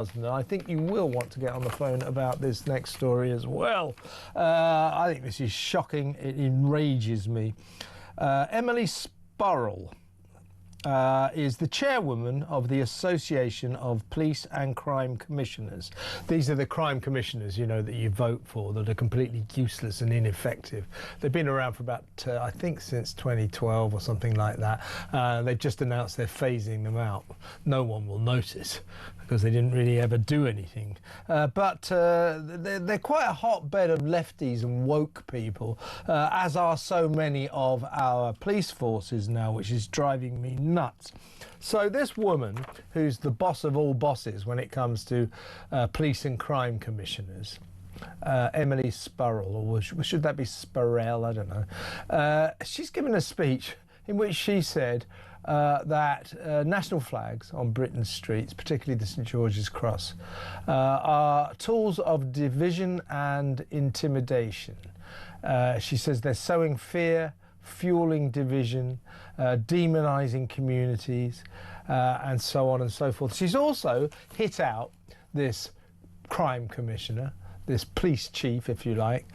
And I think you will want to get on the phone about this next story as well. I think this is shocking. It enrages me. Emily Spurrell is the chairwoman of the Association of Police and Crime Commissioners. These are the crime commissioners, you know, that you vote for, that are completely useless and ineffective. They've been around for about, I think, since 2012 or something like that. They've just announced they're phasing them out. No one will notice because they didn't really ever do anything. But they're quite a hotbed of lefties and woke people, as are so many of our police forces now, which is driving me nuts. So this woman, who's the boss of all bosses when it comes to police and crime commissioners, Emily Spurrell, or should that be Spurrell? I don't know. She's given a speech in which she said that national flags on Britain's streets, particularly the St George's Cross, are tools of division and intimidation. She says they're sowing fear, fueling division, demonising communities, and so on and so forth. She's also hit out this crime commissioner, this police chief, if you like.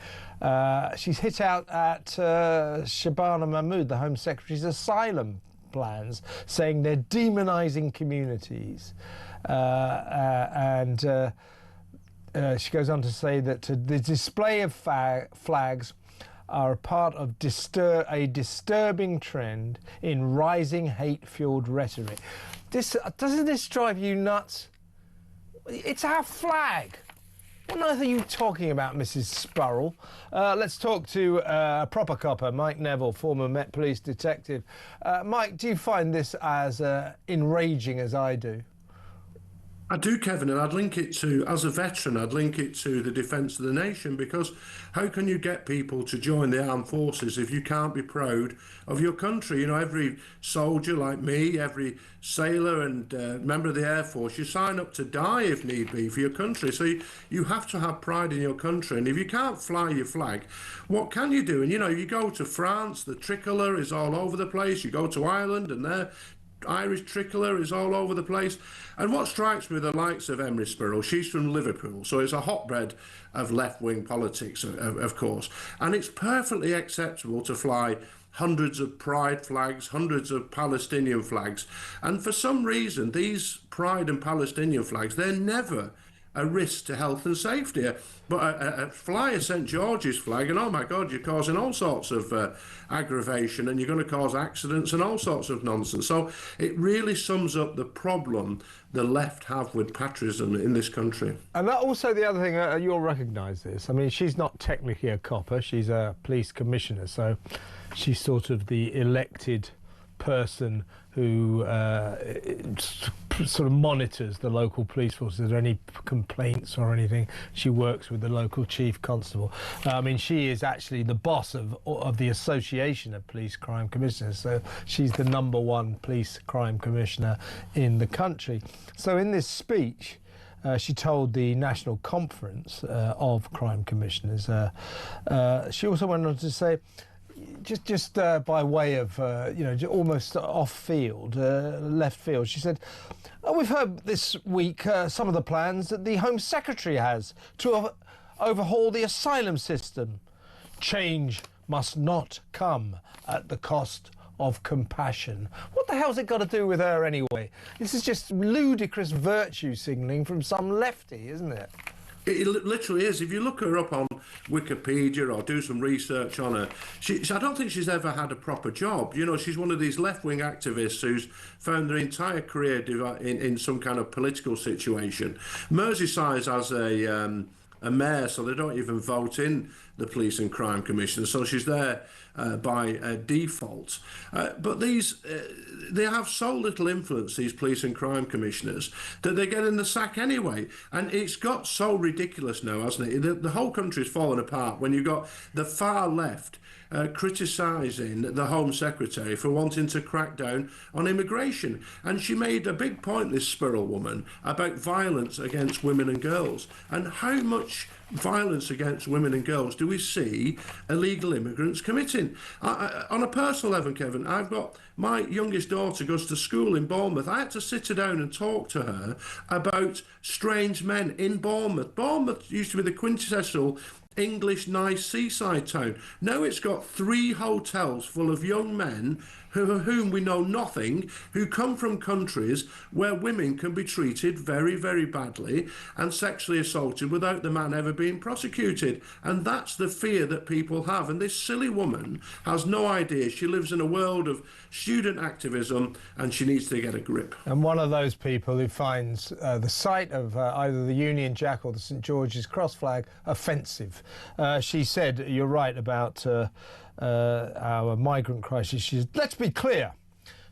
She's hit out at Shabana Mahmood, the Home Secretary's asylum plans, saying they're demonising communities. And she goes on to say that the display of flags are a part of a disturbing trend in rising hate-fueled rhetoric. Doesn't this drive you nuts? It's our flag. What on earth are you talking about, Mrs. Spurrell? Let's talk to a proper copper, Mike Neville, former Met Police detective. Mike, do you find this as enraging as I do? I do, Kevin, and I'd link it to, as a veteran, I'd link it to the defence of the nation, because how can you get people to join the armed forces if you can't be proud of your country? You know, every soldier like me, every sailor and member of the Air Force, you sign up to die if need be for your country. So you have to have pride in your country. And if you can't fly your flag, what can you do? And, you know, you go to France, the tricolour is all over the place. You go to Ireland and their Irish tricolour is all over the place. And what strikes me with the likes of Emily Spurrell, she's from Liverpool, so it's a hotbed of left-wing politics, of course. And it's perfectly acceptable to fly hundreds of pride flags, hundreds of Palestinian flags. And for some reason, these pride and Palestinian flags, they're never a risk to health and safety. But fly a St George's flag and, oh my God, you're causing all sorts of aggravation, and you're going to cause accidents and all sorts of nonsense. So it really sums up the problem the left have with patriotism in this country. And that also, the other thing, you'll recognise this. I mean, she's not technically a copper, she's a police commissioner, so she's sort of the elected person who sort of monitors the local police force. Is there any complaints or anything? She works with the local chief constable. I mean, she is actually the boss of the Association of Police Crime Commissioners, so she's the #1 police crime commissioner in the country. So in this speech, she told the National Conference of Crime Commissioners, she also went on to say, just by way of, you know, almost off-field, left field, she said, we've heard this week some of the plans that the Home Secretary has to overhaul the asylum system. Change must not come at the cost of compassion. What the hell's it got to do with her anyway? This is just ludicrous virtue signalling from some lefty, isn't it? It literally is. If you look her up on Wikipedia or do some research on her, I don't think she's ever had a proper job. You know, she's one of these left-wing activists who's found their entire career in some kind of political situation. Merseyside has a mayor, so they don't even vote in the police and crime commission, so she's there by default. But they have so little influence, these police and crime commissioners, that they get in the sack anyway. And it's got so ridiculous now, hasn't it? The whole country's fallen apart when you've got the far left criticising the Home Secretary for wanting to crack down on immigration. And she made a big point, this Spurrell woman, about violence against women and girls. And how much violence against women and girls do we see illegal immigrants committing? On a personal level, Kevin, I've got my youngest daughter goes to school in Bournemouth. I had to sit her down and talk to her about strange men in Bournemouth. Bournemouth used to be the quintessential English nice seaside town. Now it's got 3 hotels full of young men whom we know nothing, who come from countries where women can be treated very, very badly and sexually assaulted without the man ever being prosecuted. And that's the fear that people have. And this silly woman has no idea. She lives in a world of student activism and she needs to get a grip. And one of those people who finds the sight of either the Union Jack or the St George's Cross flag offensive. She said, you're right about our migrant crisis. She said, let's be clear.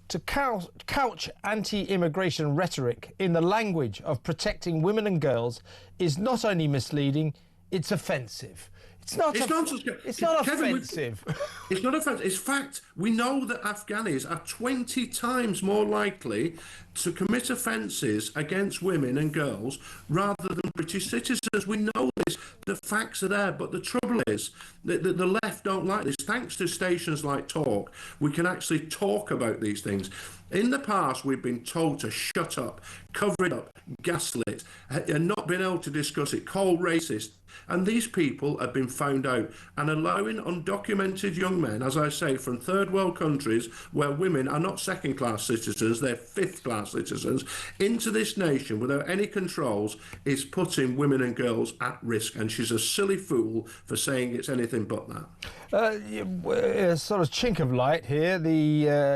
To couch anti-immigration rhetoric in the language of protecting women and girls is not only misleading, it's offensive. It's not offensive. It's not offensive. It's fact. We know that Afghanis are 20 times more likely to commit offences against women and girls rather than British citizens. We know this. The facts are there. But the trouble is that the left don't like this. Thanks to stations like Talk, we can actually talk about these things. In the past, we've been told to shut up, cover it up, gaslit, and not been able to discuss it, called racist. And these people have been found out. And allowing undocumented young men, as I say, from third world countries where women are not second-class citizens, they're fifth-class citizens, into this nation without any controls is putting women and girls at risk. And she's a silly fool for saying it's anything but that. A sort of chink of light here.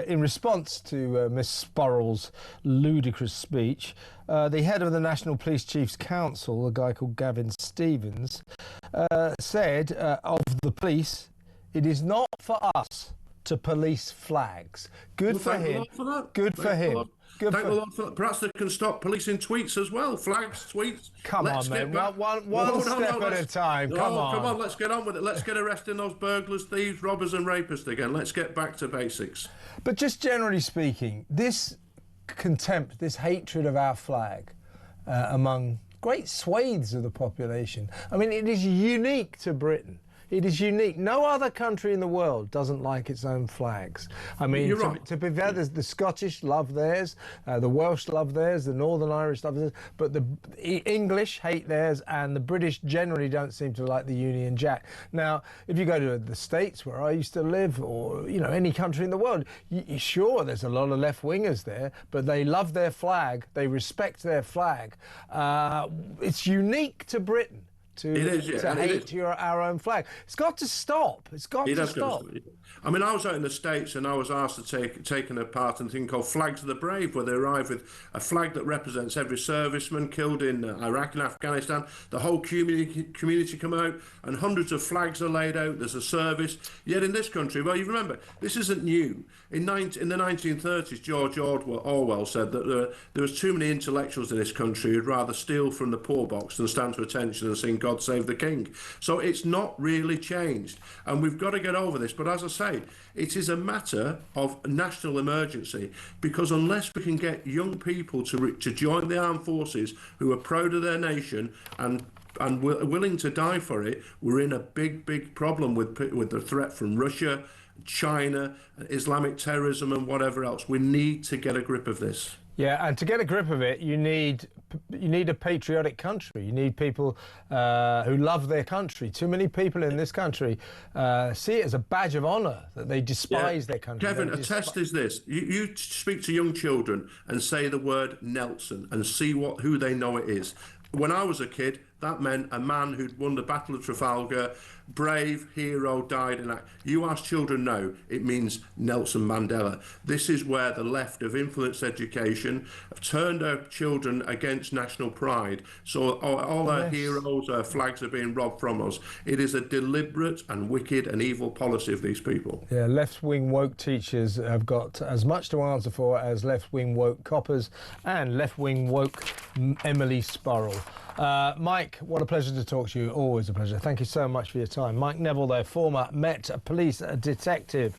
In response to Miss Spurrell's ludicrous speech, the head of the National Police Chiefs Council, a guy called Gavin Stevens, said of the police, it is not for us to police flags. Good for him. Good for him. Thank the Lord for that. Perhaps they can stop policing tweets as well. Flags, tweets. Come on, man. One step at a time. Come on. Let's get on with it. Let's get arresting those burglars, thieves, robbers and rapists again. Let's get back to basics. But just generally speaking, this contempt, this hatred of our flag among great swathes of the population, I mean, it is unique to Britain. It is unique. No other country in the world doesn't like its own flags. I mean, to be fair, the Scottish love theirs, the Welsh love theirs, the Northern Irish love theirs, but the English hate theirs, and the British generally don't seem to like the Union Jack. Now, if you go to the States, where I used to live, or any country in the world, sure, there's a lot of left-wingers there, but they love their flag, they respect their flag. It's unique to Britain to hate our own flag. It's got to stop. It's got to stop. I mean, I was out in the States and I was asked to take a part in a thing called Flags of the Brave, where they arrive with a flag that represents every serviceman killed in Iraq and Afghanistan. The whole community come out and hundreds of flags are laid out. There's a service. Yet in this country, well, you remember, this isn't new. In the 1930s, George Orwell said that there was too many intellectuals in this country who'd rather steal from the poor box than stand to attention and sing God Save the King. So it's not really changed. And we've got to get over this. But as I say, it is a matter of national emergency, because unless we can get young people to join the armed forces who are proud of their nation and willing to die for it, we're in a big problem with the threat from Russia, China, Islamic terrorism and whatever else. We need to get a grip of this. Yeah, and to get a grip of it, you need a patriotic country. You need people who love their country. Too many people in this country see it as a badge of honour that they despise their country. Kevin, a test is this. You speak to young children and say the word Nelson and see who they know it is. When I was a kid, that meant a man who'd won the Battle of Trafalgar, brave hero, died in act. You ask children now, it means Nelson Mandela. This is where the left have influenced education, have turned our children against national pride. So all our heroes, our flags are being robbed from us. It is a deliberate and wicked and evil policy of these people. Yeah, left-wing woke teachers have got as much to answer for as left-wing woke coppers and left-wing woke Emily Spurrell. Mike, what a pleasure to talk to you. Always a pleasure. Thank you so much for your time. Mike Neville there, former Met police detective.